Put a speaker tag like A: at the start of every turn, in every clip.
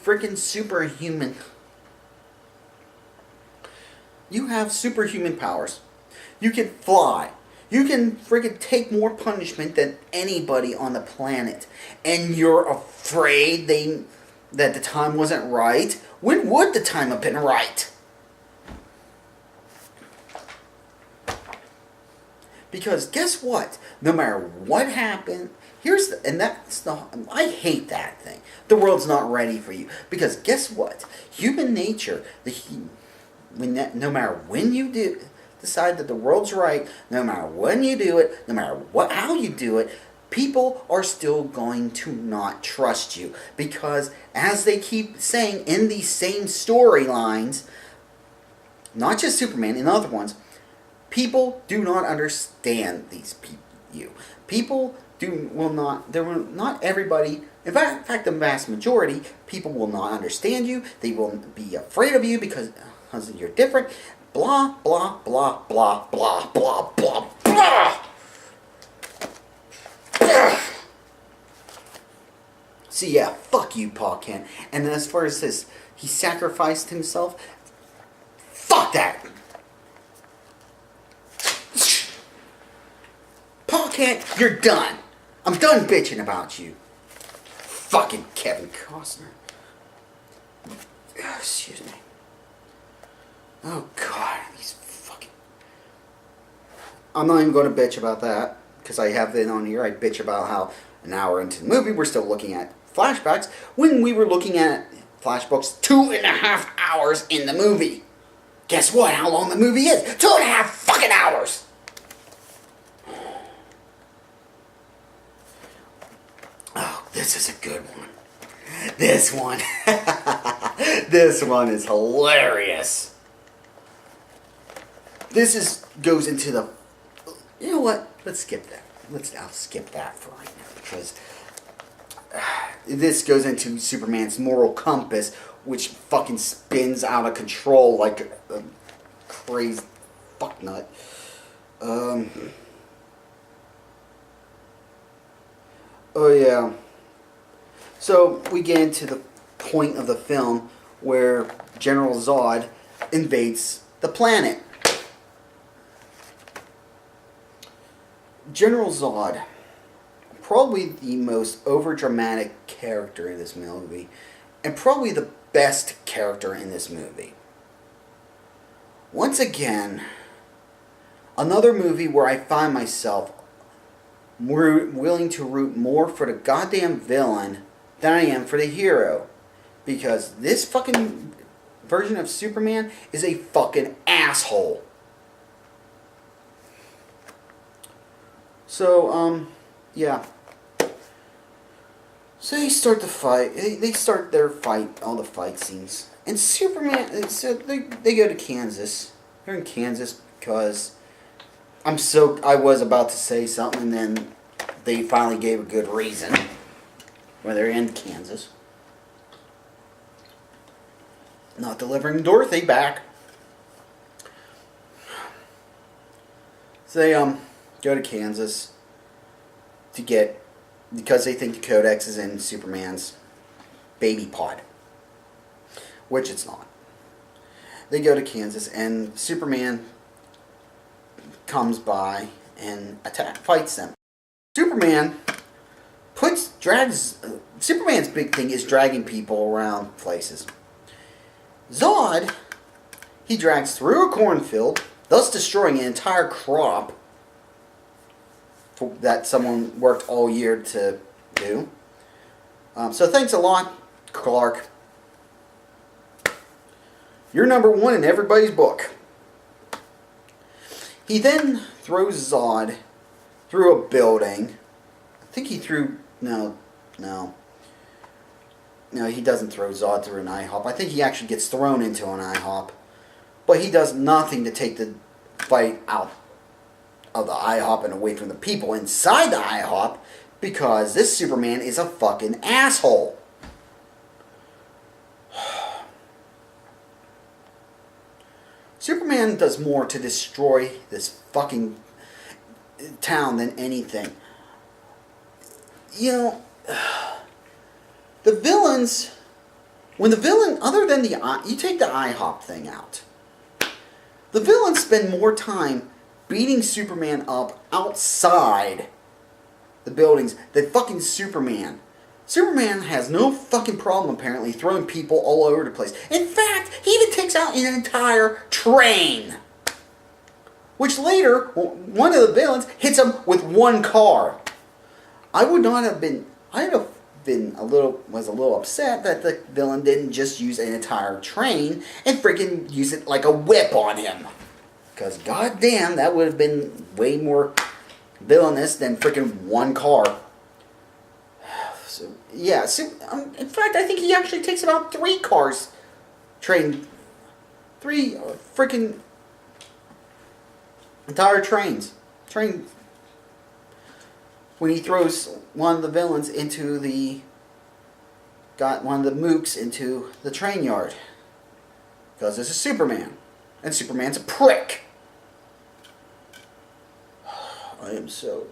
A: freaking superhuman. You have superhuman powers. You can fly. You can freaking take more punishment than anybody on the planet. And you're afraid that the time wasn't right? When would the time have been right? Because guess what? No matter what happened, I hate that thing. The world's not ready for you. Because guess what? Human nature, no matter when you decide that the world's right, no matter when you do it, no matter how you do it, people are still going to not trust you. Because as they keep saying in these same storylines, not just Superman, in other ones, people do not understand you. Not everybody, in fact, the vast majority, people will not understand you. They will be afraid of you because you're different. Blah, blah, blah, blah, blah, blah, blah, blah. See, yeah, fuck you, Pa Kent. And as far as this, he sacrificed himself. Fuck that. Pa Kent, you're done. I'm done bitching about you. Fucking Kevin Costner. Excuse me. Oh, God. These fucking... I'm not even going to bitch about that. Because I have it on here. I bitch about how an hour into the movie we're still looking at flashbacks. When we were looking at flashbacks 2.5 hours in the movie. Guess what? How long the movie is? 2.5 fucking hours. Oh, this is a good one. This one. This one is hilarious. Goes into the... You know what? Let's skip that. I'll skip that for right now. Because this goes into Superman's moral compass, which fucking spins out of control like a crazy fucknut. Oh yeah. So we get into the point of the film where General Zod invades the planet. General Zod, probably the most overdramatic character in this movie, and probably the best character in this movie. Once again, another movie where I find myself willing to root more for the goddamn villain than I am for the hero. Because this fucking version of Superman is a fucking asshole. So, yeah. So they start the fight. They start their fight, all the fight scenes. And Superman, so they go to Kansas. They're in Kansas because I was about to say something, and then they finally gave a good reason why they're in Kansas. Not delivering Dorothy back. So they go to Kansas because they think the Codex is in Superman's baby pod, which it's not. They go to Kansas and Superman comes by and fights them. Superman's big thing is dragging people around places. Zod, he drags through a cornfield, thus destroying an entire crop that someone worked all year to do. So thanks a lot, Clark. You're number one in everybody's book. He then throws Zod through a building. I think he threw... No, he doesn't throw Zod through an IHOP. I think he actually gets thrown into an IHOP. But he does nothing to take the fight out of the IHOP and away from the people inside the IHOP, because this Superman is a fucking asshole. Superman does more to destroy this fucking town than anything. You know, the villains when the villain, other than you take the IHOP thing out, the villains spend more time beating Superman up outside the buildings than fucking Superman. Superman has no fucking problem, apparently, throwing people all over the place. In fact, he even takes out an entire train. Which later, one of the villains hits him with one car. I would not have been... I'd have been was a little upset that the villain didn't just use an entire train and freaking use it like a whip on him. Because goddamn, that would have been way more villainous than freaking one car. So, yeah, in fact, I think he actually takes about 3 cars. 3 freaking entire trains. When he throws one of the villains into got one of the mooks into the train yard. Because this is Superman. And Superman's a prick. I am so...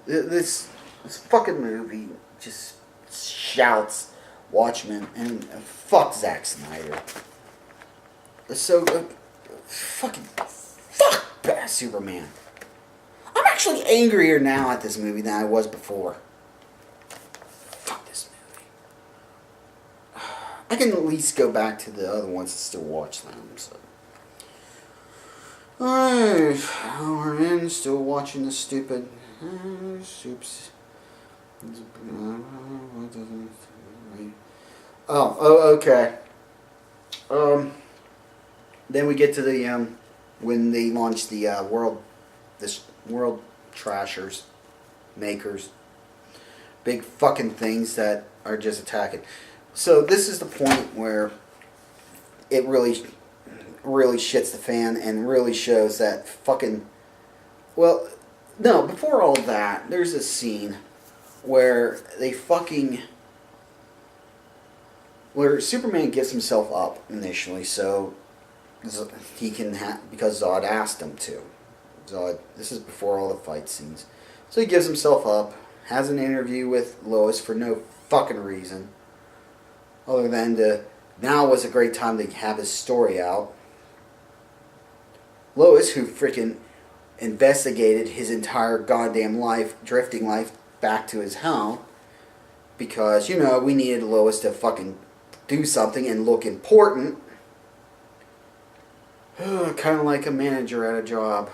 A: This fucking movie just shouts Watchmen and fuck Zack Snyder. So fuck Superman. I'm actually angrier now at this movie than I was before. Fuck this movie. I can at least go back to the other ones and still watch them. So. Alright, we're in, still watching the stupid soups. Okay. Then we get to the when they launch the world trashers, makers, big fucking things that are just attacking. So this is the point where it really shits the fan and really shows that fucking... Well, no, before all that, there's a scene where where Superman gives himself up initially, so he can because Zod asked him to. This is before all the fight scenes. So he gives himself up, has an interview with Lois for no fucking reason, other than now was a great time to have his story out. Lois, who freaking investigated his entire goddamn life, drifting life, back to his hell, because, we needed Lois to fucking do something and look important. Kind of like a manager at a job.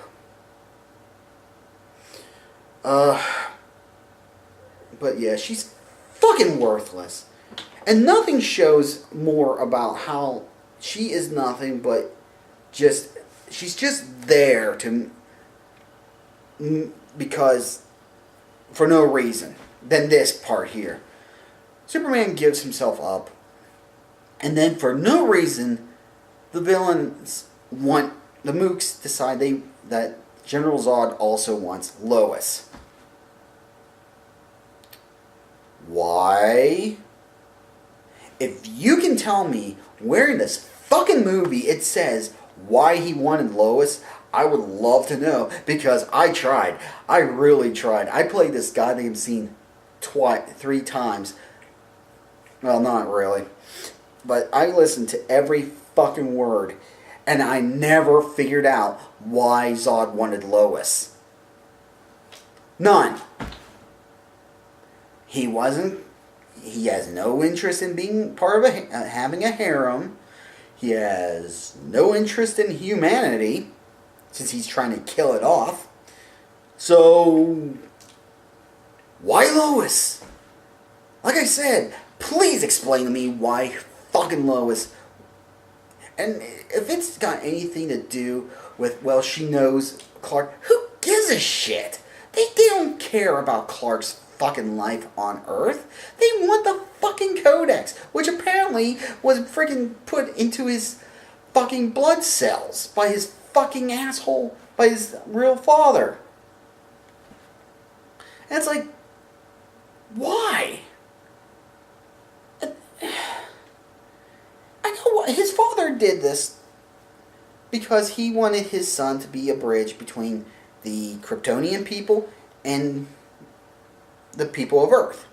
A: But yeah, she's fucking worthless. And nothing shows more about how she is nothing but she's just there because for no reason than this part here. Superman gives himself up, and then for no reason the villains the mooks decide that General Zod also wants Lois. Why? If you can tell me where in this fucking movie it says why he wanted Lois, I would love to know, because I tried. I really tried. I played this goddamn scene 3 times. Well, not really. But I listened to every fucking word, and I never figured out why Zod wanted Lois. None. He has no interest in being part of having a harem. He has no interest in humanity, since he's trying to kill it off. So, why Lois? Like I said, please explain to me why fucking Lois. And if it's got anything to do with, well, she knows Clark, who gives a shit? They don't care about Clark's fucking life on Earth. They want the fucking Codex, which apparently was freaking put into his fucking blood cells by his fucking asshole, by his real father. And it's like, why? I know his father did this because he wanted his son to be a bridge between the Kryptonian people and the people of Earth.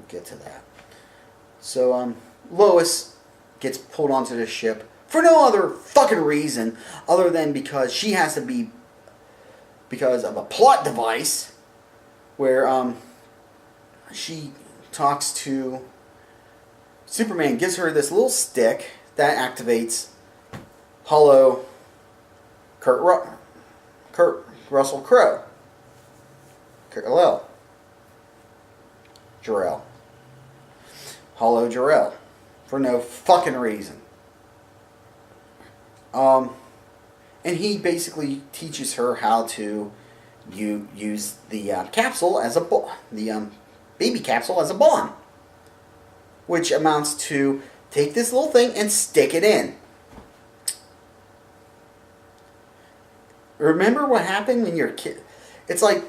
A: get to that. So Lois gets pulled onto the ship for no other fucking reason other than because she has to be, because of a plot device where she talks to Superman, gives her this little stick that activates Hollow Kurt Russell Crowe. Jor-El. Hollow Jor-El. For no fucking reason. And he basically teaches her how to use the capsule as the baby capsule as a bomb. Which amounts to take this little thing and stick it in. Remember what happened when you're a kid? It's like,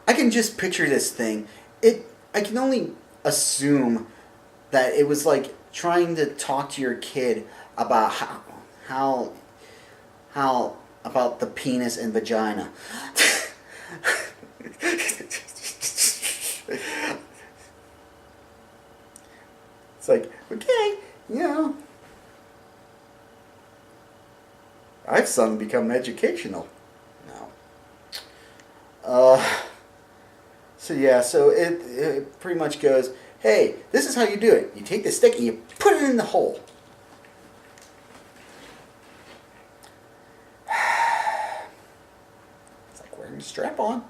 A: I can just picture this thing. I can only assume that it was like trying to talk to your kid about how about the penis and vagina. It's like, okay, you know, I've suddenly become educational now. So yeah, so it pretty much goes, hey, this is how you do it. You take the stick and you put it in the hole. It's like wearing a strap on.